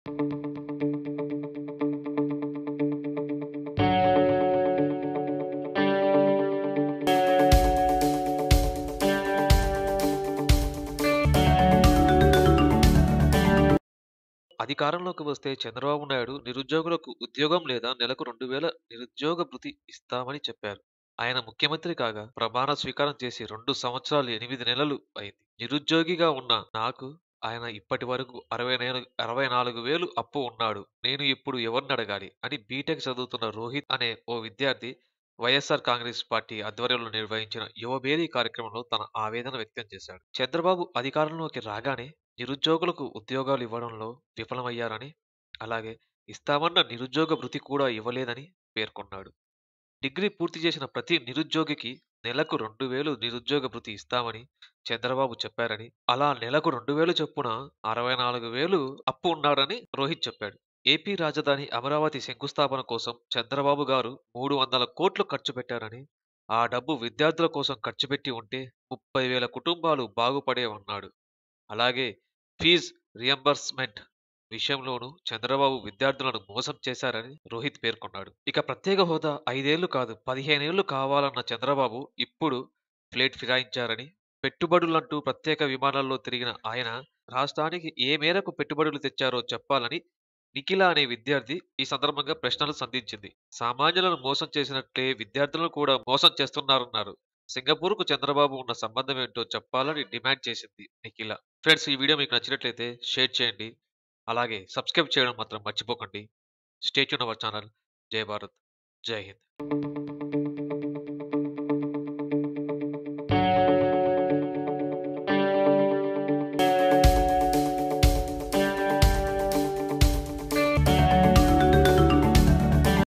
అధికారంలోకి వస్తే చంద్రబాబు నాయుడు నిరుద్యోగులకు ఉద్యోగం లేదా నెలకు 2000 నిరుద్యోగ భృతి ఇస్తామని చెప్పారు. ఆయన ముఖ్యమంత్రి కాగా ప్రమాణ స్వీకారం చేసి 2 సంవత్సరాలు 8 నెలలు అయింది. నిరుద్యోగిగా ఉన్న నాకు ఆయన ఇప్పటి వరకు 64,000 అప్పు ఉన్నాడు. నేను ఇప్పుడు ఎవరినడగాలి అని బీటెక్ చదువుతున్న రోహిత్ అనే ఓ విద్యార్థి వైఎస్ఆర్ కాంగ్రెస్ పార్టీ ఆధ్వర్యంలో నిర్వహించిన యువబేరీ కార్యక్రమంలో తన ఆవేదన వ్యక్తం చేశాడు. చంద్రబాబు అధికారంలోకి రాగానే నిరుద్యోగులకు ఉద్యోగాలు ఇవ్వడంలో విఫలమయ్యారని, అలాగే ఇస్తామన్న నిరుద్యోగ భృతి కూడా ఇవ్వలేదని పేర్కొన్నాడు. డిగ్రీ పూర్తి చేసిన ప్రతి నిరుద్యోగికి నెలకు 2000 నిరుద్యోగ భృతి ఇస్తామని చంద్రబాబు చెప్పారని, అలా నెలకు 2000 చొప్పున 64,000 అప్పు ఉన్నాడని రోహిత్ చెప్పాడు. ఏపీ రాజధాని అమరావతి శంకుస్థాపన కోసం చంద్రబాబు గారు 300 కోట్లు ఖర్చు పెట్టారని, ఆ డబ్బు విద్యార్థుల కోసం ఖర్చు పెట్టి ఉంటే 30,000 కుటుంబాలు బాగుపడేవన్నాడు. అలాగే ఫీజ్ రియంబర్స్‌మెంట్ విషయంలోనూ చంద్రబాబు విద్యార్థులను మోసం చేశారని రోహిత్ పేర్కొన్నాడు. ఇక ప్రత్యేక హోదా 5 ఏళ్లు కాదు 15 ఏళ్లు కావాలన్న చంద్రబాబు ఇప్పుడు ప్లేట్ ఫిరాయించారని, పెట్టుబడులంటూ ప్రత్యేక విమానాల్లో తిరిగిన ఆయన రాష్ట్రానికి ఏ మేరకు పెట్టుబడులు తెచ్చారో చెప్పాలని నిఖిల అనే విద్యార్థి ఈ సందర్భంగా ప్రశ్నలు సంధించింది. సామాన్యులను మోసం చేసినట్లే విద్యార్థులను కూడా మోసం చేస్తున్నారన్నారు. సింగపూర్‌కు చంద్రబాబు ఉన్న సంబంధం ఏంటో చెప్పాలని డిమాండ్ చేసింది నిఖిల. ఫ్రెండ్స్, ఈ వీడియో మీకు నచ్చినట్లయితే షేర్ చేయండి. అలాగే సబ్స్క్రైబ్ చేయడం మాత్రం మర్చిపోకండి. Stay tune our channel. జై భారత్! జై హింద్!